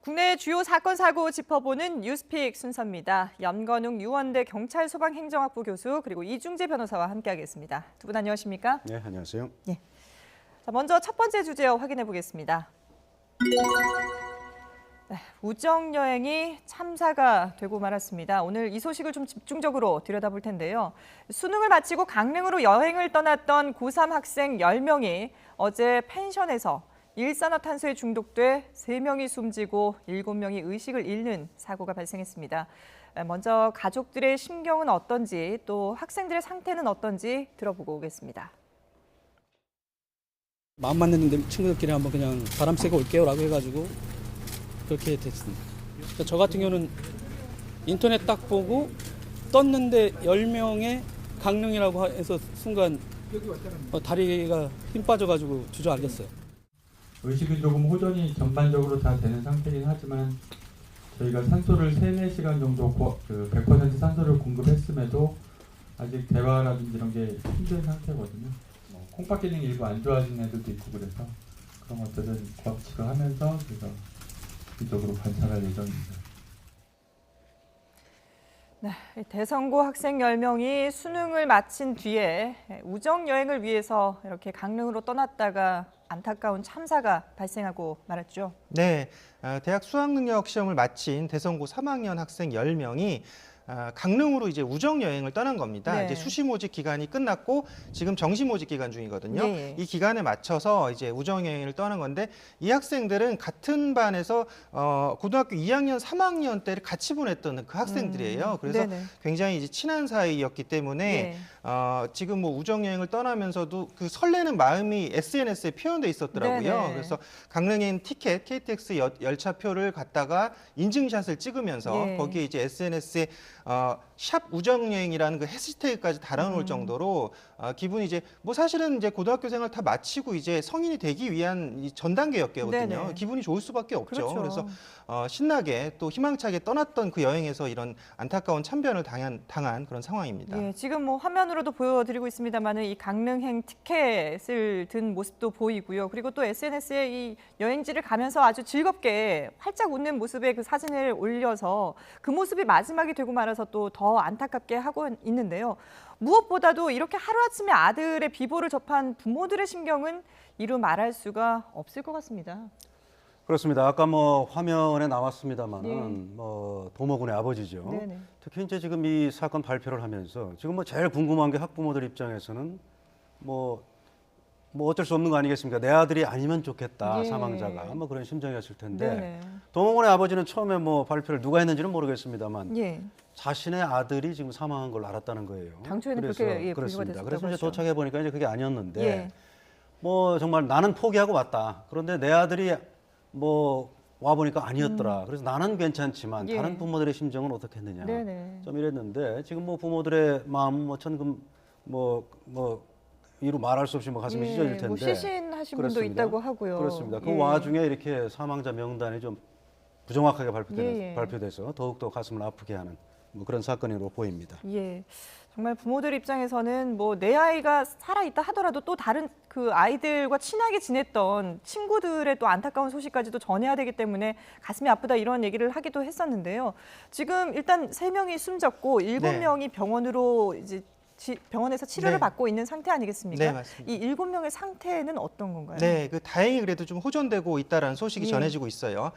국내 주요 사건 사고 짚어보는 뉴스픽 순서입니다. 염건웅 유원대 경찰소방행정학부 교수 그리고 이중재 변호사와 함께하겠습니다. 두 분 안녕하십니까? 네, 안녕하세요. 네. 자, 먼저 첫 번째 주제 확인해 보겠습니다. 네, 우정 여행이 참사가 되고 말았습니다. 오늘 이 소식을 좀 집중적으로 들여다볼 텐데요. 수능을 마치고 강릉으로 여행을 떠났던 고3 학생 10명이 어제 펜션에서 일산화탄소에 중독돼 3명이 숨지고 7명이 의식을 잃는 사고가 발생했습니다. 먼저 가족들의 심경은 어떤지 또 학생들의 상태는 어떤지 들어보고 오겠습니다. 마음 맞는 친구들끼리 한번 그냥 바람 쐬고 올게요라고 해가지고 그렇게 됐습니다. 그러니까 저 같은 경우는 인터넷 딱 보고 떴는데 10명의 강릉이라고 해서 순간 다리가 힘 빠져가지고 주저앉았어요. 의식은 조금 호전이 전반적으로 다 되는 상태긴 하지만 저희가 산소를 3-4시간 정도 100% 산소를 공급했음에도 아직 대화라든지 이런 게 힘든 상태거든요. 콩팥 기능이 일부 안 좋아진 애들도 있고 그래서 그런 것들은 과학치료 하면서 저희가 주기적으로 관찰할 예정입니다. 네, 대성고 학생 10명이 수능을 마친 뒤에 우정 여행을 위해서 이렇게 강릉으로 떠났다가 안타까운 참사가 발생하고 말았죠. 네, 대학 수학능력 시험을 마친 대성고 3학년 학생 10명이 강릉으로 이제 우정 여행을 떠난 겁니다. 네. 이제 수시 모집 기간이 끝났고 지금 정시 모집 기간 중이거든요. 네. 이 기간에 맞춰서 이제 우정 여행을 떠난 건데 이 학생들은 같은 반에서 고등학교 2학년, 3학년 때를 같이 보냈던 그 학생들이에요. 그래서 네네. 굉장히 이제 친한 사이였기 때문에 네. 지금 뭐 우정 여행을 떠나면서도 그 설레는 마음이 SNS에 표현돼 있었더라고요. 네네. 그래서 강릉에 있는 티켓, KTX 열차표를 갖다가 인증샷을 찍으면서 예. 거기에 이제 SNS에 샵 우정여행이라는 그 해시태그까지 달아놓을 정도로 기분이 이제 뭐 사실은 이제 고등학교 생활 다 마치고 이제 성인이 되기 위한 이 전 단계였거든요. 네네. 기분이 좋을 수밖에 없죠. 그렇죠. 그래서 신나게 또 희망차게 떠났던 그 여행에서 이런 안타까운 참변을 당한 그런 상황입니다. 예, 지금 뭐 화면으로도 보여드리고 있습니다만은 이 강릉행 티켓을 든 모습도 보이고요. 그리고 또 SNS에 이 여행지를 가면서 아주 즐겁게 활짝 웃는 모습의 그 사진을 올려서 그 모습이 마지막이 되고 말아서 또 더 안타깝게 하고 있는데요. 무엇보다도 이렇게 하루아침에 아들의 비보를 접한 부모들의 심경은 이루 말할 수가 없을 것 같습니다. 그렇습니다. 아까 뭐 화면에 나왔습니다만은 네. 뭐 도모군의 아버지죠. 네네. 특히 이제 지금 이 사건 발표를 하면서 지금 뭐 제일 궁금한 게 학부모들 입장에서는 뭐 어쩔 수 없는 거 아니겠습니까? 내 아들이 아니면 좋겠다, 예. 사망자가 뭐 그런 심정이었을 텐데 네네. 도모군의 아버지는 처음에 뭐 발표를 누가 했는지는 모르겠습니다만 예. 자신의 아들이 지금 사망한 걸 알았다는 거예요. 당초에는 그래서 그렇게 분류가 그렇습니다. 됐었다고 그래서 이제 하죠. 도착해 보니까 이제 그게 아니었는데 예. 뭐 정말 나는 포기하고 왔다. 그런데 내 아들이 뭐 와 보니까 아니었더라. 그래서 나는 괜찮지만 예. 다른 부모들의 심정은 어떻게 했느냐. 네네. 좀 이랬는데 지금 뭐 부모들의 마음 뭐 천금 뭐 이루 말할 수 없이 뭐 가슴이 예, 찢어질 텐데. 뭐 시신하신 분도 그렇습니다. 있다고 하고요. 그렇습니다. 그 예. 와중에 이렇게 사망자 명단이 좀 부정확하게 예. 발표돼서 더욱더 가슴을 아프게 하는 뭐 그런 사건으로 보입니다. 예. 정말 부모들 입장에서는 뭐 내 아이가 살아있다 하더라도 또 다른 그 아이들과 친하게 지냈던 친구들의 또 안타까운 소식까지도 전해야 되기 때문에 가슴이 아프다 이런 얘기를 하기도 했었는데요. 지금 일단 3명이 숨졌고 7명이 병원으로 이제 병원에서 치료를 네. 받고 있는 상태 아니겠습니까? 네, 맞습니다. 이 7명의 상태는 어떤 건가요? 네, 그 다행히 그래도 좀 호전되고 있다라는 소식이 예. 전해지고 있어요.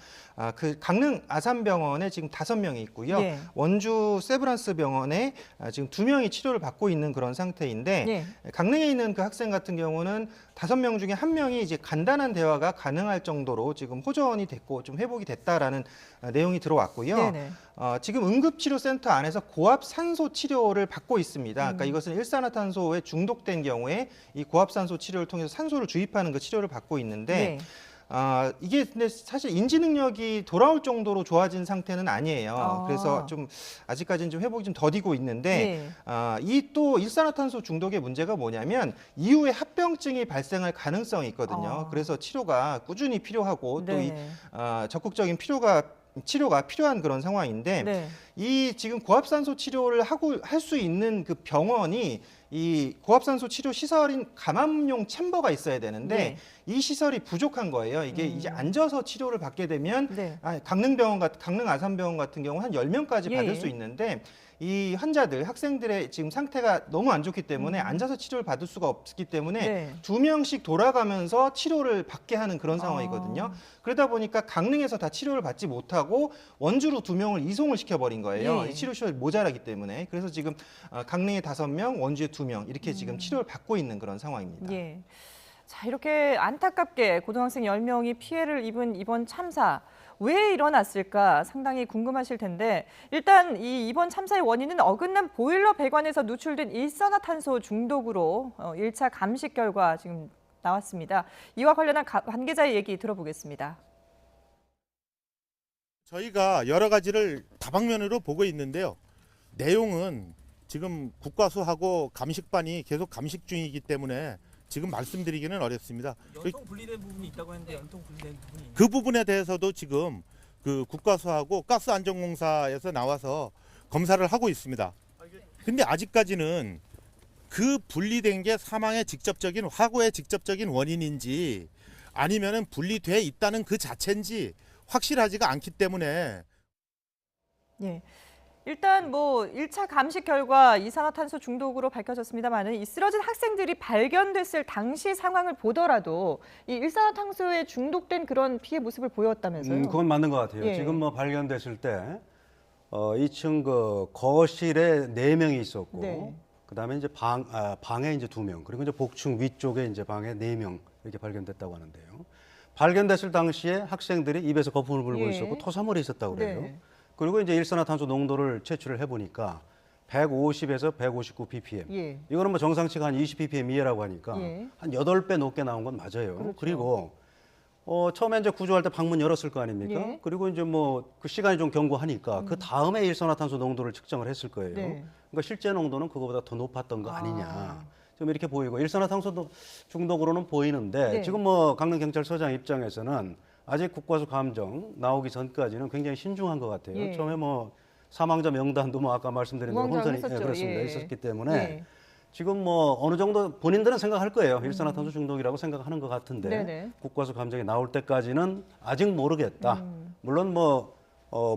그 강릉 아산병원에 지금 5명이 있고요. 예. 원주 세브란스 병원에 지금 2명이 치료를 받고 있는 그런 상태인데 예. 강릉에 있는 그 학생 같은 경우는 5명 중에 1명이 이제 간단한 대화가 가능할 정도로 지금 호전이 됐고 좀 회복이 됐다라는 내용이 들어왔고요. 네네. 지금 응급치료센터 안에서 고압 산소 치료를 받고 있습니다. 그러니까 이것은 일산화탄소에 중독된 경우에 이 고압 산소 치료를 통해서 산소를 주입하는 그 치료를 받고 있는데 네. 이게 근데 사실 인지 능력이 돌아올 정도로 좋아진 상태는 아니에요. 그래서 좀 아직까지는 좀 회복이 좀 더디고 있는데 이 또 일산화탄소 중독의 문제가 뭐냐면 이후에 합병증이 발생할 가능성이 있거든요. 그래서 치료가 꾸준히 필요하고 또 이 네네. 적극적인 치료가 필요한 그런 상황인데 네. 이 지금 고압산소 치료를 할 수 있는 그 병원이 이 고압산소 치료 시설인 감압용 챔버가 있어야 되는데 네. 이 시설이 부족한 거예요. 이게 이제 앉아서 치료를 받게 되면 네. 강릉 아산병원 같은 경우 한 10명까지 예, 받을 예. 수 있는데 이 환자들, 학생들의 지금 상태가 너무 안 좋기 때문에 앉아서 치료를 받을 수가 없기 때문에 네. 2명씩 돌아가면서 치료를 받게 하는 그런 상황이거든요. 아. 그러다 보니까 강릉에서 다 치료를 받지 못하고 원주로 2명을 이송을 시켜버린 거예요. 예. 이 치료 시설이 모자라기 때문에. 그래서 지금 강릉에 5명, 원주에 2명 이렇게 지금 치료를 받고 있는 그런 상황입니다. 예. 자, 이렇게 안타깝게 고등학생 10명이 피해를 입은 이번 참사. 왜 일어났을까 상당히 궁금하실 텐데 일단 이번 참사의 원인은 어긋난 보일러 배관에서 누출된 일산화탄소 중독으로 1차 감식 결과 지금 나왔습니다. 이와 관련한 관계자의 얘기 들어보겠습니다. 저희가 여러 가지를 다방면으로 보고 있는데요. 내용은 지금 국과수하고 감식반이 계속 감식 중이기 때문에 지금 말씀드리기는 어렵습니다. 연통 분리된 부분이 있다고 했는데 연통 분리된 부분이 있나요? 그 부분에 대해서도 지금 그 국과수하고 가스안전공사에서 나와서 검사를 하고 있습니다. 근데 아직까지는 그 분리된 게 사망의 직접적인 화고의 직접적인 원인인지 아니면은 분리돼 있다는 그 자체인지 확실하지가 않기 때문에 예. 일단 뭐 1차 감식 결과 이산화탄소 중독으로 밝혀졌습니다만은 이 쓰러진 학생들이 발견됐을 당시 상황을 보더라도 이 일산화탄소에 중독된 그런 피해 모습을 보였다면서요? 그건 맞는 것 같아요. 예. 지금 뭐 발견됐을 때 2층 그 거실에 4명이 있었고, 네. 그다음에 이제 방에 이제 2명, 그리고 이제 복층 위쪽에 이제 방에 4명 이렇게 발견됐다고 하는데요. 발견됐을 당시에 학생들이 입에서 거품을 불고 예. 있었고 토사물이 있었다고 그래요. 네. 그리고 이제 일산화탄소 농도를 채취를 해보니까 150에서 159 ppm. 예. 이거는 뭐 정상치가 한 20 ppm 이하라고 하니까 예. 한 8배 높게 나온 건 맞아요. 그렇죠. 그리고 처음에 이제 구조할 때 방문 열었을 거 아닙니까? 예. 그리고 이제 뭐 그 시간이 좀 경고하니까 그 다음에 일산화탄소 농도를 측정을 했을 거예요. 네. 그러니까 실제 농도는 그거보다 더 높았던 거 아니냐. 아. 좀 이렇게 보이고 일산화탄소 중독으로는 보이는데 네. 지금 뭐 강릉경찰서장 입장에서는 아직 국과수 감정 나오기 전까지는 굉장히 신중한 것 같아요. 예. 처음에 뭐 사망자 명단도 뭐 아까 말씀드린 대로 혼선이 우왕좌왕했었죠. 그렇습니다. 예. 있었기 때문에 예. 지금 뭐 어느 정도 본인들은 생각할 거예요. 일산화탄소 중독이라고 생각하는 것 같은데 네네. 국과수 감정이 나올 때까지는 아직 모르겠다. 물론 뭐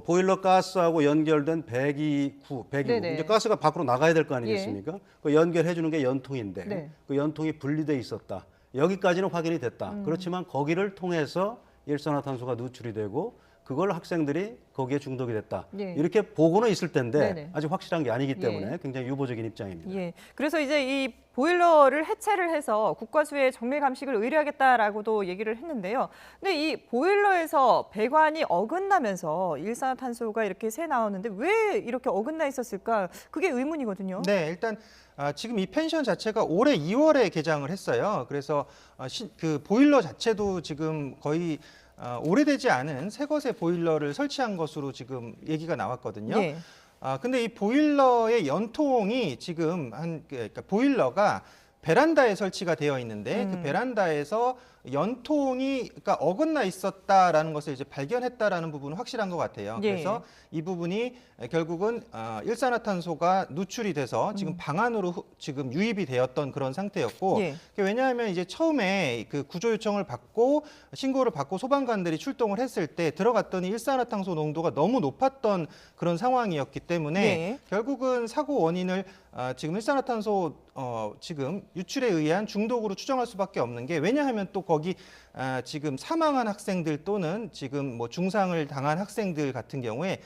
보일러 가스하고 연결된 배기구 네네. 이제 가스가 밖으로 나가야 될 거 아니겠습니까? 그 연결해 주는 게 연통인데 네. 그 연통이 분리돼 있었다. 여기까지는 확인이 됐다. 그렇지만 거기를 통해서 일산화탄소가 누출이 되고 그걸 학생들이 거기에 중독이 됐다. 예. 이렇게 보고는 있을 텐데 네네. 아직 확실한 게 아니기 때문에 예. 굉장히 유보적인 입장입니다. 예. 그래서 이제 이 보일러를 해체를 해서 국과수의 정밀 감식을 의뢰하겠다라고도 얘기를 했는데요. 근데 이 보일러에서 배관이 어긋나면서 일산화탄소가 이렇게 새 나오는데 왜 이렇게 어긋나 있었을까? 그게 의문이거든요. 네, 일단 지금 이 펜션 자체가 올해 2월에 개장을 했어요. 그래서 그 보일러 자체도 지금 거의 오래되지 않은 새것의 보일러를 설치한 것으로 지금 얘기가 나왔거든요. 예. 근데 이 보일러의 연통이 지금 그러니까 보일러가 베란다에 설치가 되어 있는데 그 베란다에서 연통이 그러니까 어긋나 있었다라는 것을 이제 발견했다라는 부분은 확실한 것 같아요. 예. 그래서 이 부분이 결국은 일산화탄소가 누출이 돼서 지금 방 안으로 지금 유입이 되었던 그런 상태였고 예. 왜냐하면 이제 처음에 그 구조 요청을 받고 신고를 받고 소방관들이 출동을 했을 때 들어갔더니 일산화탄소 농도가 너무 높았던 그런 상황이었기 때문에 네. 결국은 사고 원인을 지금 일산화탄소 지금 유출에 의한 중독으로 추정할 수밖에 없는 게 왜냐하면 또 거기 지금 사망한 학생들 또는 지금 뭐 중상을 당한 학생들 같은 경우에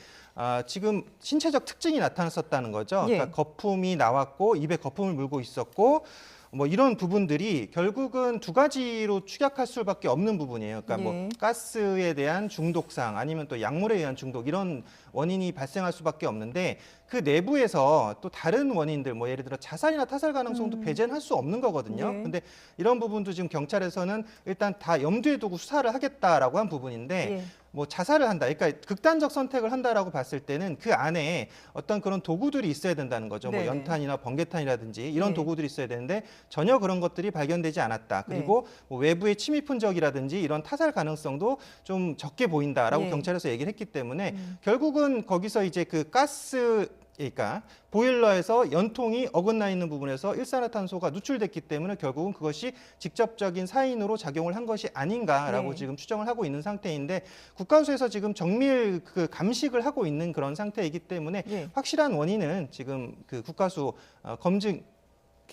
지금 신체적 특징이 나타났었다는 거죠. 예. 그러니까 거품이 나왔고 입에 거품을 물고 있었고 뭐 이런 부분들이 결국은 두 가지로 추격할 수밖에 없는 부분이에요. 그러니까 예. 뭐 가스에 대한 중독상 아니면 또 약물에 의한 중독 이런 원인이 발생할 수밖에 없는데 그 내부에서 또 다른 원인들 뭐 예를 들어 자살이나 타살 가능성도 배제는 할 수 없는 거거든요. 예. 근데 이런 부분도 지금 경찰에서는 일단 다 염두에 두고 수사를 하겠다라고 한 부분인데 예. 뭐 자살을 한다. 그러니까 극단적 선택을 한다라고 봤을 때는 그 안에 어떤 그런 도구들이 있어야 된다는 거죠. 네네. 뭐 연탄이나 번개탄이라든지 이런 네. 도구들이 있어야 되는데 전혀 그런 것들이 발견되지 않았다. 그리고 뭐 외부의 침입 흔적이라든지 이런 타살 가능성도 좀 적게 보인다라고 예. 경찰에서 얘기를 했기 때문에 결국은 거기서 이제 그 가스 그러니까 보일러에서 연통이 어긋나 있는 부분에서 일산화탄소가 누출됐기 때문에 결국은 그것이 직접적인 사인으로 작용을 한 것이 아닌가라고 네. 지금 추정을 하고 있는 상태인데 국가수에서 지금 정밀 그 감식을 하고 있는 그런 상태이기 때문에 예. 확실한 원인은 지금 그 국가수 검증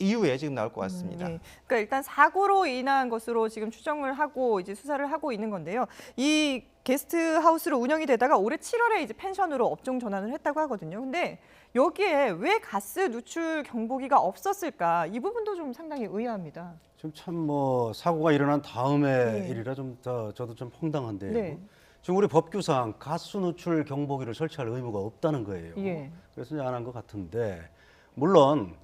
이후에 지금 나올 것 같습니다. 예. 그러니까 일단 사고로 인한 것으로 지금 추정을 하고 이제 수사를 하고 있는 건데요. 이 게스트하우스로 운영이 되다가 올해 7월에 이제 펜션으로 업종 전환을 했다고 하거든요. 근데 여기에 왜 가스 누출 경보기가 없었을까? 이 부분도 좀 상당히 의아합니다. 지금 참 뭐 사고가 일어난 다음의 네. 일이라 좀 저도 좀 황당한데요. 네. 지금 우리 법규상 가스 누출 경보기를 설치할 의무가 없다는 거예요. 예. 그래서 이제 안 한 것 같은데 물론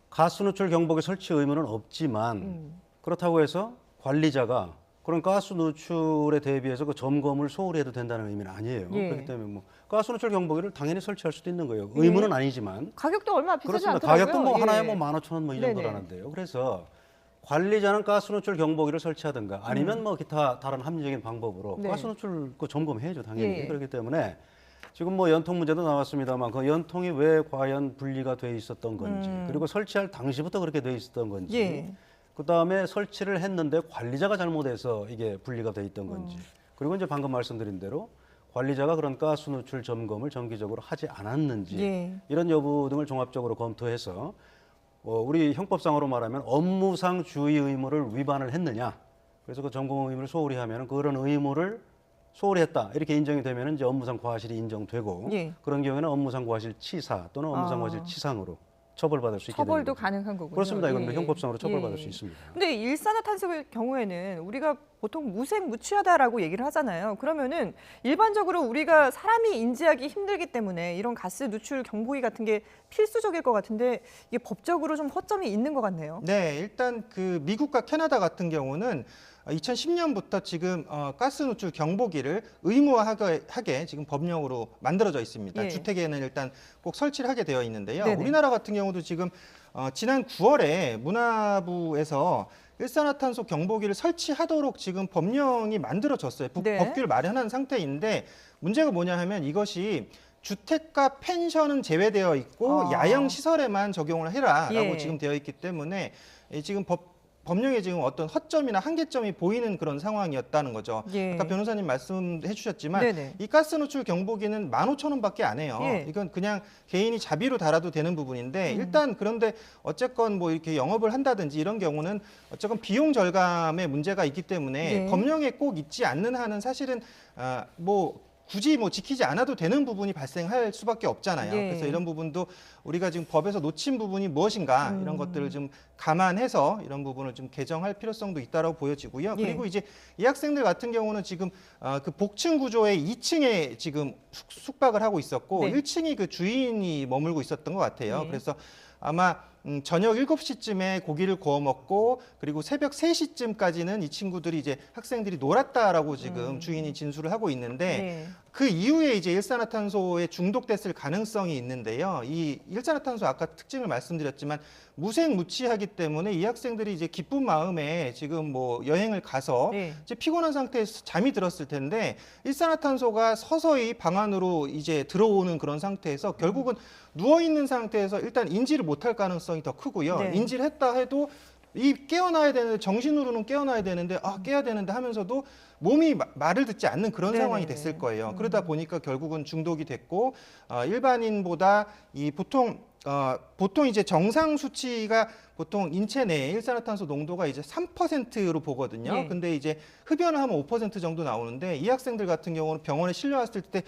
가스 누출 경보기 설치 의무는 없지만 그렇다고 해서 관리자가 그런 가스 누출에 대비해서 그 점검을 소홀히 해도 된다는 의미는 아니에요. 예. 그렇기 때문에 뭐 가스 누출 경보기를 당연히 설치할 수도 있는 거예요. 의무는 아니지만 가격도 얼마 비싸지 그렇습니다. 않더라고요. 가격도 뭐 예. 하나에 뭐 15,000원 뭐 이 네네. 정도라는데요. 그래서 관리자는 가스 누출 경보기를 설치하든가 아니면 뭐 기타 다른 합리적인 방법으로 네. 가스 누출 그 점검해야죠 당연히. 예. 그렇기 때문에 지금 뭐 연통 문제도 나왔습니다만 그 연통이 왜 과연 분리가 돼 있었던 건지 그리고 설치할 당시부터 그렇게 돼 있었던 건지 예. 그다음에 설치를 했는데 관리자가 잘못해서 이게 분리가 돼 있던 건지 그리고 이제 방금 말씀드린 대로 관리자가 그런 가스 누출 점검을 정기적으로 하지 않았는지 예. 이런 여부 등을 종합적으로 검토해서 우리 형법상으로 말하면 업무상 주의 의무를 위반을 했느냐. 그래서 그 점검 의무를 소홀히 하면 그런 의무를 소홀히 했다. 이렇게 인정이 되면 이제 업무상 과실이 인정되고 예. 그런 경우에는 업무상 과실 치사 또는 업무상 과실 치상으로 처벌받을 수 있게 되는 처벌도 거죠. 가능한 거군요. 그렇습니다. 이건 예. 형법상으로 처벌받을 예. 수 있습니다. 근데 일산화탄소의 경우에는 우리가 보통 무색무취하다라고 얘기를 하잖아요. 그러면은 일반적으로 우리가 사람이 인지하기 힘들기 때문에 이런 가스 누출 경보기 같은 게 필수적일 것 같은데 이게 법적으로 좀 허점이 있는 것 같네요. 네, 일단 그 미국과 캐나다 같은 경우는 2010년부터 지금 가스 누출 경보기를 의무화하게 지금 법령으로 만들어져 있습니다. 예. 주택에는 일단 꼭 설치를 하게 되어 있는데요. 네네. 우리나라 같은 경우도 지금 지난 9월에 문화부에서 일산화탄소 경보기를 설치하도록 지금 법령이 만들어졌어요. 네. 법규를 마련한 상태인데 문제가 뭐냐 하면 이것이 주택과 펜션은 제외되어 있고 야영 시설에만 적용을 해라라고 예. 지금 되어 있기 때문에 지금 법령에 지금 어떤 허점이나 한계점이 보이는 그런 상황이었다는 거죠. 예. 아까 변호사님 말씀해 주셨지만 네네. 이 가스 누출 경보기는 15,000원밖에 안 해요. 예. 이건 그냥 개인이 자비로 달아도 되는 부분인데 일단 그런데 어쨌건 뭐 이렇게 영업을 한다든지 이런 경우는 어쨌건 비용 절감의 문제가 있기 때문에 예. 법령에 꼭 있지 않는 한은 사실은 뭐 굳이 뭐 지키지 않아도 되는 부분이 발생할 수밖에 없잖아요. 예. 그래서 이런 부분도 우리가 지금 법에서 놓친 부분이 무엇인가 이런 것들을 좀 감안해서 이런 부분을 좀 개정할 필요성도 있다라고 보여지고요. 예. 그리고 이제 이 학생들 같은 경우는 지금 그 복층 구조의 2층에 지금 숙박을 하고 있었고 네. 1층이 그 주인이 머물고 있었던 것 같아요. 예. 그래서 아마 저녁 7시쯤에 고기를 구워 먹고 그리고 새벽 3시쯤까지는 이 친구들이 이제 학생들이 놀았다라고 지금 주인이 진술을 하고 있는데 네. 그 이후에 이제 일산화탄소에 중독됐을 가능성이 있는데요. 이 일산화탄소 아까 특징을 말씀드렸지만 무색무취하기 때문에 이 학생들이 이제 기쁜 마음에 지금 뭐 여행을 가서 네. 이제 피곤한 상태에서 잠이 들었을 텐데 일산화탄소가 서서히 방 안으로 이제 들어오는 그런 상태에서 결국은 누워 있는 상태에서 일단 인지를 못할 가능성이 더 크고요. 네. 인지를 했다 해도 이 깨어나야 되는데 정신으로는 깨어나야 되는데 깨야 되는데 하면서도 몸이 말을 듣지 않는 그런 네네네. 상황이 됐을 거예요. 그러다 보니까 결국은 중독이 됐고 일반인보다 이 보통 이제 정상 수치가 보통 인체 내에 일산화탄소 농도가 이제 3%로 보거든요. 예. 근데 이제 흡연을 하면 5% 정도 나오는데 이 학생들 같은 경우는 병원에 실려왔을 때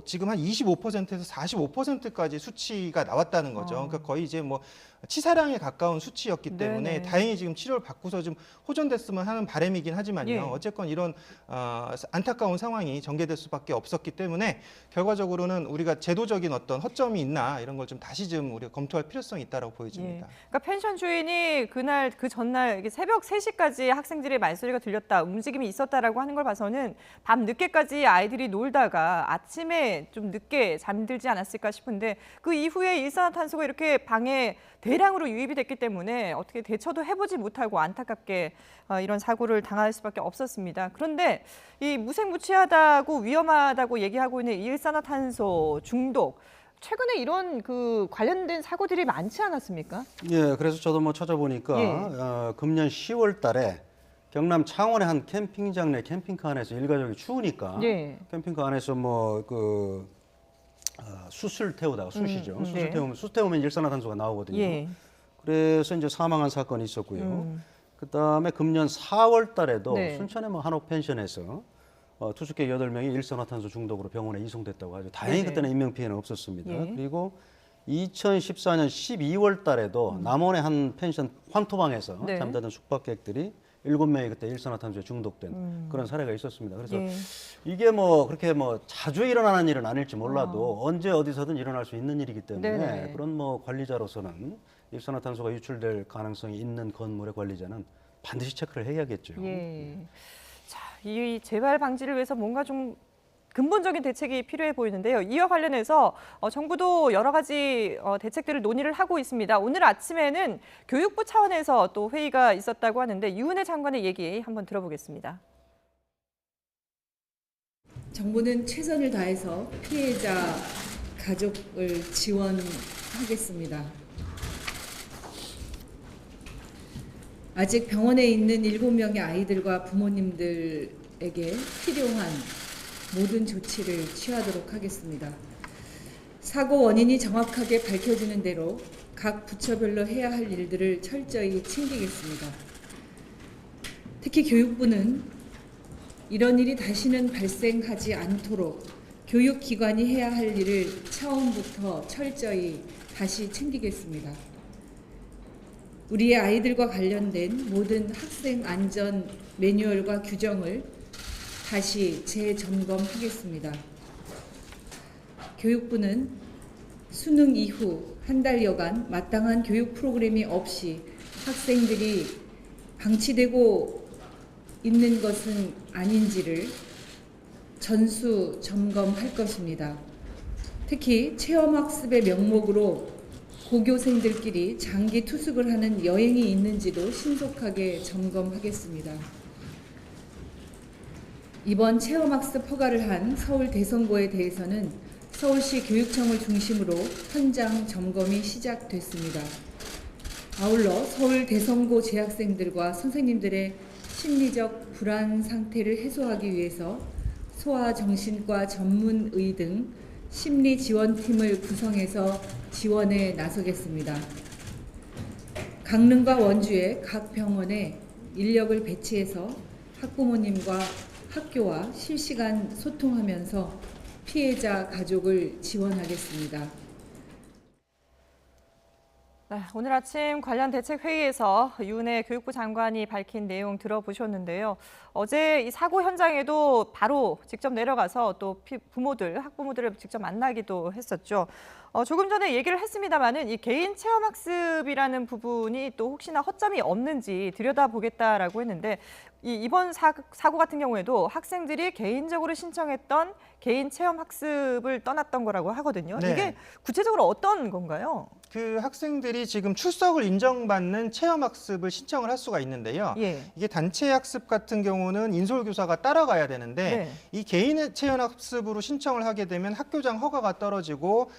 지금 한 25%에서 45%까지 수치가 나왔다는 거죠. 그러니까 거의 이제 뭐 치사량에 가까운 수치였기 때문에 네네. 다행히 지금 치료를 받고서 좀 호전됐으면 하는 바람이긴 하지만요. 예. 어쨌건 이런 안타까운 상황이 전개될 수밖에 없었기 때문에 결과적으로는 우리가 제도적인 어떤 허점이 있나 이런 걸 좀 다시 좀 우리가 검토할 필요성이 있다고 보여집니다. 예. 그러니까 펜션 주인이 그날 그 전날 이게 새벽 3시까지 학생들의 말소리가 들렸다, 움직임이 있었다라고 하는 걸 봐서는 밤 늦게까지 아이들이 놀다가 아침에 좀 늦게 잠들지 않았을까 싶은데 그 이후에 일산화탄소가 이렇게 방에 대량으로 유입이 됐기 때문에 어떻게 대처도 해보지 못하고 안타깝게 이런 사고를 당할 수밖에 없었습니다. 그런데 이 무색무취하다고 위험하다고 얘기하고 있는 일산화탄소 중독 최근에 이런 그 관련된 사고들이 많지 않았습니까? 예, 그래서 저도 뭐 찾아보니까 예. 금년 10월 달에 경남 창원의 한 캠핑장 내 캠핑카 안에서 일가족이 추우니까 예. 캠핑카 안에서 뭐 그 숯을 태우다가 숯이죠. 숯을 네. 태우면 숯 태우면 일산화탄소가 나오거든요. 예. 그래서 이제 사망한 사건이 있었고요. 그다음에 금년 4월 달에도 네. 순천의 뭐 한옥 펜션에서 투숙객 8명이 일산화탄소 중독으로 병원에 이송됐다고 하죠. 다행히 네네. 그때는 인명 피해는 없었습니다. 예. 그리고 2014년 12월 달에도 남원의 한 펜션 황토방에서 네. 잠자던 숙박객들이 7명이 그때 일산화탄소에 중독된 그런 사례가 있었습니다. 그래서 예. 이게 뭐 그렇게 뭐 자주 일어나는 일은 아닐지 몰라도 언제 어디서든 일어날 수 있는 일이기 때문에 네네. 그런 뭐 관리자로서는 일산화탄소가 유출될 가능성이 있는 건물의 관리자는 반드시 체크를 해야겠죠. 예. 자, 이 재발 방지를 위해서 뭔가 좀 근본적인 대책이 필요해 보이는데요. 이와 관련해서 정부도 여러 가지 대책들을 논의를 하고 있습니다. 오늘 아침에는 교육부 차원에서 또 회의가 있었다고 하는데 유은혜 장관의 얘기 한번 들어보겠습니다. 정부는 최선을 다해서 피해자 가족을 지원하겠습니다. 아직 병원에 있는 7명의 아이들과 부모님들에게 필요한 모든 조치를 취하도록 하겠습니다. 사고 원인이 정확하게 밝혀지는 대로 각 부처별로 해야 할 일들을 철저히 챙기겠습니다. 특히 교육부는 이런 일이 다시는 발생하지 않도록 교육기관이 해야 할 일을 처음부터 철저히 다시 챙기겠습니다. 우리의 아이들과 관련된 모든 학생 안전 매뉴얼과 규정을 다시 재점검하겠습니다. 교육부는 수능 이후 한 달여간 마땅한 교육 프로그램이 없이 학생들이 방치되고 있는 것은 아닌지를 전수 점검할 것입니다. 특히 체험학습의 명목으로 고교생들끼리 장기 투숙을 하는 여행이 있는지도 신속하게 점검하겠습니다. 이번 체험학습 허가를 한 서울 대성고에 대해서는 서울시 교육청을 중심으로 현장 점검이 시작됐습니다. 아울러 서울 대성고 재학생들과 선생님들의 심리적 불안 상태를 해소하기 위해서 소아정신과 전문의 등 심리지원팀을 구성해서 지원에 나서겠습니다. 강릉과 원주의 각 병원에 인력을 배치해서 학부모님과 학교와 실시간 소통하면서 피해자 가족을 지원하겠습니다. 네, 오늘 아침 관련 대책 회의에서 유은혜 교육부 장관이 밝힌 내용 들어보셨는데요. 어제 이 사고 현장에도 바로 직접 내려가서 또 부모들, 학부모들을 직접 만나기도 했었죠. 조금 전에 얘기를 했습니다마는 이 개인 체험 학습이라는 부분이 또 혹시나 허점이 없는지 들여다보겠다라고 했는데 이번 사고 같은 경우에도 학생들이 개인적으로 신청했던 개인 체험 학습을 떠났던 거라고 하거든요. 네. 이게 구체적으로 어떤 건가요? 그 학생들이 지금 출석을 인정받는 체험학습을 신청을 할 수가 있는데요. 예. 이게 단체 학습 같은 경우는 인솔교사가 따라가야 되는데 네. 이 개인의 체험학습으로 신청을 하게 되면 학교장 허가가 떨어지고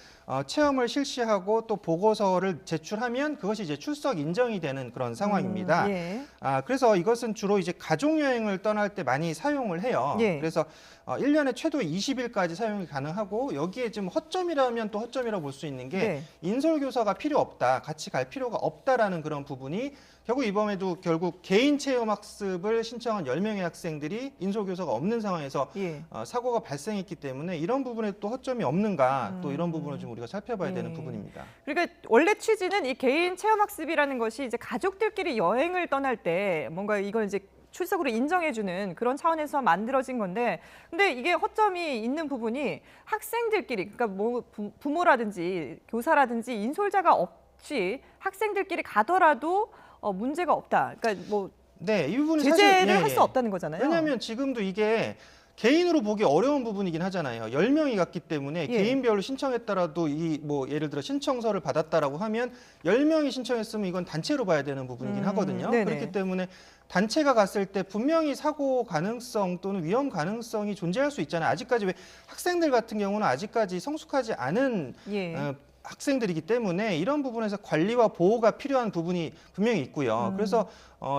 체험을 실시하고 또 보고서를 제출하면 그것이 이제 출석 인정이 되는 그런 상황입니다. 예. 그래서 이것은 주로 이제 가족여행을 떠날 때 많이 사용을 해요. 예. 그래서 1년에 최소 20일까지 사용이 가능하고 여기에 지금 허점이라면 또 허점이라고 볼 수 있는 게 네. 인솔교사가 필요 없다, 같이 갈 필요가 없다라는 그런 부분이 결국 이번에도 결국 개인 체험학습을 신청한 10명의 학생들이 인솔교사가 없는 상황에서 예. 사고가 발생했기 때문에 이런 부분에 또 허점이 없는가 또 이런 부분을 좀 우리가 살펴봐야 되는 예. 부분입니다. 그러니까 원래 취지는 이 개인 체험학습이라는 것이 이제 가족들끼리 여행을 떠날 때 뭔가 이걸 이제 출석으로 인정해주는 그런 차원에서 만들어진 건데, 근데 이게 허점이 있는 부분이 학생들끼리, 그러니까 뭐 부모라든지 교사라든지 인솔자가 없이 학생들끼리 가더라도 문제가 없다. 그러니까 뭐 네, 이 부분은 제재를 사실 할 수 없다는 거잖아요. 왜냐하면 지금도 이게 개인으로 보기 어려운 부분이긴 하잖아요. 10명이 갔기 때문에 예. 개인별로 신청했더라도 이 뭐 예를 들어 신청서를 받았다라고 하면 10명이 신청했으면 이건 단체로 봐야 되는 부분이긴 하거든요. 네네. 그렇기 때문에 단체가 갔을 때 분명히 사고 가능성 또는 위험 가능성이 존재할 수 있잖아요. 아직까지 왜 학생들 같은 경우는 아직까지 성숙하지 않은 예. 학생들이기 때문에 이런 부분에서 관리와 보호가 필요한 부분이 분명히 있고요. 그래서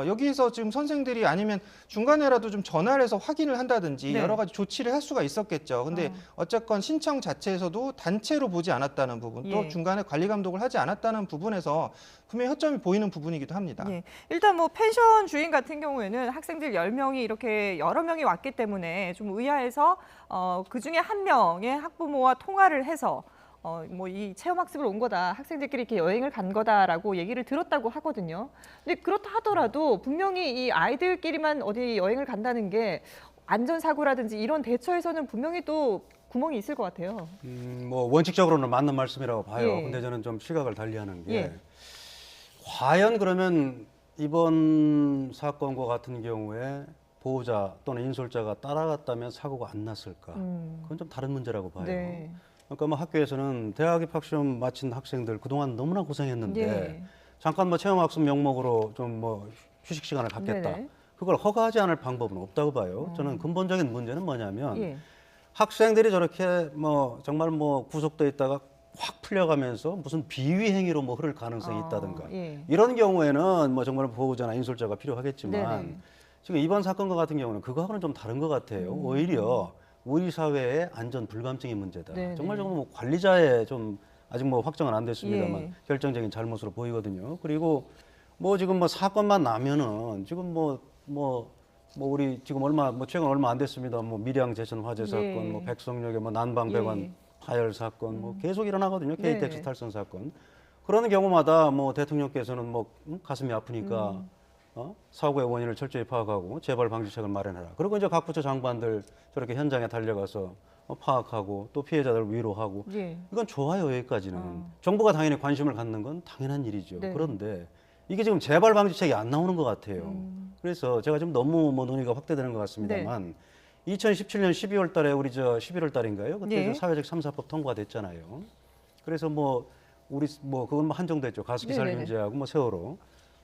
여기서 지금 선생들이 아니면 중간에라도 좀 전화를 해서 확인을 한다든지 네. 여러 가지 조치를 할 수가 있었겠죠. 근데 어쨌건 신청 자체에서도 단체로 보지 않았다는 부분, 또 예. 중간에 관리 감독을 하지 않았다는 부분에서 분명히 허점이 보이는 부분이기도 합니다. 예. 일단 뭐 펜션 주인 같은 경우에는 학생들 10명이 이렇게 여러 명이 왔기 때문에 좀 의아해서 그중에 한 명의 학부모와 통화를 해서 뭐 이 체험학습을 온 거다, 학생들끼리 이렇게 여행을 간 거다라고 얘기를 들었다고 하거든요. 근데 그렇다 하더라도 분명히 이 아이들끼리만 어디 여행을 간다는 게 안전사고라든지 이런 대처에서는 분명히 또 구멍이 있을 것 같아요. 뭐 원칙적으로는 맞는 말씀이라고 봐요. 예. 근데 저는 좀 시각을 달리하는 게 예. 과연 그러면 이번 사건과 같은 경우에 보호자 또는 인솔자가 따라갔다면 사고가 안 났을까? 그건 좀 다른 문제라고 봐요. 네. 그러니까 뭐 학교에서는 대학 입학시험 마친 학생들 그동안 너무나 고생했는데 예. 잠깐 뭐 체험학습 명목으로 좀 뭐 휴식 시간을 갖겠다. 네네. 그걸 허가하지 않을 방법은 없다고 봐요. 저는 근본적인 문제는 뭐냐면 예. 학생들이 저렇게 뭐 정말 뭐 구속돼 있다가 확 풀려가면서 무슨 비위 행위로 뭐 흐를 가능성이 있다든가 예. 이런 경우에는 뭐 정말 보호자나 인솔자가 필요하겠지만 네네. 지금 이번 사건과 같은 경우는 그거하고는 좀 다른 것 같아요. 오히려 우리 사회의 안전 불감증의 문제다. 네네. 정말 조금 뭐 관리자의 좀 아직 뭐 확정은 안 됐습니다만 예. 결정적인 잘못으로 보이거든요. 그리고 뭐 지금 뭐 사건만 나면은 지금 뭐 우리 지금 최근 얼마 안 됐습니다. 뭐 밀양 제천 화재 사건, 예. 뭐 백석역의 뭐 난방배관 예. 파열 사건, 뭐 계속 일어나거든요. 네네. KTX 탈선 사건. 그런 경우마다 뭐 대통령께서는 뭐 가슴이 아프니까 사고의 원인을 철저히 파악하고 재발 방지책을 마련해라. 그리고 이제 각 부처 장관들 저렇게 현장에 달려가서 파악하고 또 피해자들 위로하고 예. 이건 좋아요. 여기까지는 정부가 당연히 관심을 갖는 건 당연한 일이죠. 네. 그런데 이게 지금 재발 방지책이 안 나오는 것 같아요. 그래서 제가 지금 너무 뭐 논의가 확대되는 것 같습니다만 2017년 12월 달에 우리 11월 달인가요? 그때 예. 사회적 3사법 통과가 됐잖아요. 그래서 뭐 우리 뭐 그건 뭐 한정됐죠. 가습기 네네네. 살균제하고 뭐 세월호.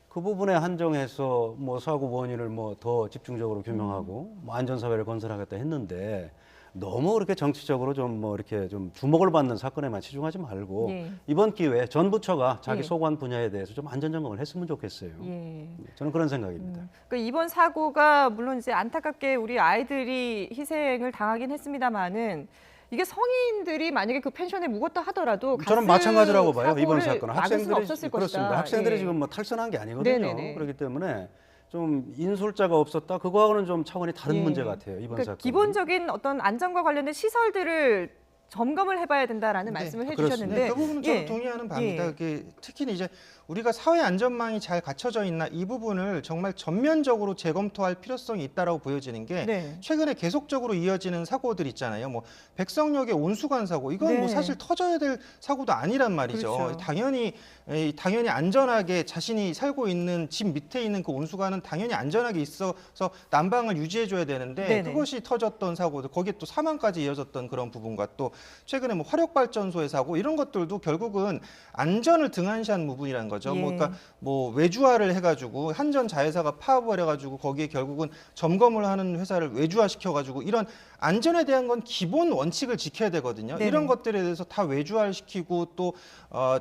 그 부분에 한정해서 뭐 사고 원인을 뭐 더 집중적으로 규명하고 뭐 안전사회를 건설하겠다 했는데 너무 그렇게 정치적으로 좀 뭐 이렇게 좀 주목을 받는 사건에만 치중하지 말고 예. 이번 기회에 전 부처가 자기 예. 소관 분야에 대해서 좀 안전점검을 했으면 좋겠어요. 예. 저는 그런 생각입니다. 그러니까 이번 사고가 물론 이제 안타깝게 우리 아이들이 희생을 당하긴 했습니다만은 이게 성인들이 만약에 그 펜션에 묵었다 하더라도 저는 가스 마찬가지라고 봐요. 이번 사고를 사건은 막을 수는 학생들이 없었을 그렇습니다. 것이다. 학생들이 예. 지금 뭐 탈선한 게 아니거든요. 네네네. 그렇기 때문에 좀 인솔자가 없었다. 그거하고는 좀 차원이 다른 예. 문제 같아요. 이번 그러니까 사건. 기본적인 어떤 안전과 관련된 시설들을 점검을 해봐야 된다라는 네, 말씀을 그렇습니다. 해주셨는데 네, 그 부분은 저는 예. 동의하는 바입니다. 예. 그게 특히 이제 우리가 사회 안전망이 잘 갖춰져 있나 이 부분을 정말 전면적으로 재검토할 필요성이 있다라고 보여지는 게 네. 최근에 계속적으로 이어지는 사고들 있잖아요. 뭐 백석역의 온수관 사고 이건 네. 뭐 사실 터져야 될 사고도 아니란 말이죠. 그렇죠. 당연히 안전하게 자신이 살고 있는 집 밑에 있는 그 온수관은 당연히 안전하게 있어서 난방을 유지해줘야 되는데 네네. 그것이 터졌던 사고들 거기에 또 사망까지 이어졌던 그런 부분과 또 최근에 뭐 화력발전소의 사고 이런 것들도 결국은 안전을 등한시한 부분이라는 거죠. 예. 뭐 그러니까 뭐 외주화를 해가지고 한전 자회사가 파업을 해가지고 거기에 결국은 점검을 하는 회사를 외주화 시켜가지고 이런 안전에 대한 건 기본 원칙을 지켜야 되거든요. 네네. 이런 것들에 대해서 다 외주화를 시키고 또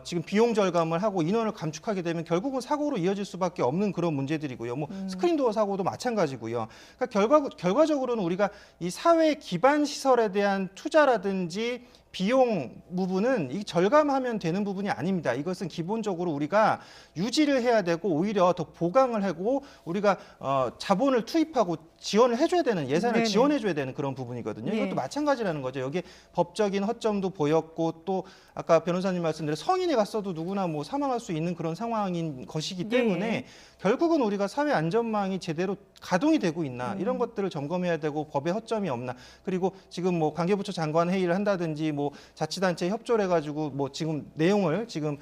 지금 비용 절감을 하고 인원을 감축하게 되면 결국은 사고로 이어질 수밖에 없는 그런 문제들이고요. 뭐 스크린도어 사고도 마찬가지고요. 그러니까 결과적으로는 우리가 이 사회 기반 시설에 대한 투자라든지 비용 부분은 이 절감하면 되는 부분이 아닙니다. 이것은 기본적으로 우리가 유지를 해야 되고 오히려 더 보강을 하고 우리가 자본을 투입하고 지원을 해줘야 되는 예산을 네네. 지원해줘야 되는 그런 부분이거든요. 네. 이것도 마찬가지라는 거죠. 여기에 법적인 허점도 보였고 또 아까 변호사님 말씀대로 성인이 갔어도 누구나 뭐 사망할 수 있는 그런 상황인 것이기 때문에 네. 결국은 우리가 사회 안전망이 제대로 가동이 되고 있나 이런 것들을 점검해야 되고 법에 허점이 없나 그리고 지금 뭐 관계부처 장관 회의를 한다든지 뭐 자치단체 협조를 해가지고 뭐 지금 내용을 지금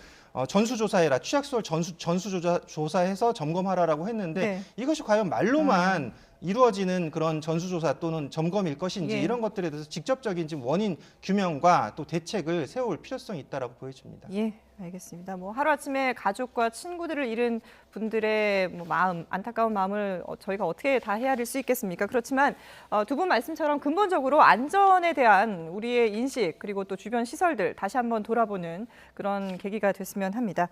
전수조사해라 취약시설 전수조사해서 점검하라라고 했는데 네. 이것이 과연 말로만 이루어지는 그런 전수조사 또는 점검일 것인지 예. 이런 것들에 대해서 직접적인 지금 원인 규명과 또 대책을 세울 필요성이 있다라고 보여집니다. 예, 알겠습니다. 뭐 하루아침에 가족과 친구들을 잃은 분들의 뭐 마음, 안타까운 마음을 저희가 어떻게 다 헤아릴 수 있겠습니까? 그렇지만 두 분 말씀처럼 근본적으로 안전에 대한 우리의 인식 그리고 또 주변 시설들 다시 한번 돌아보는 그런 계기가 됐으면 합니다.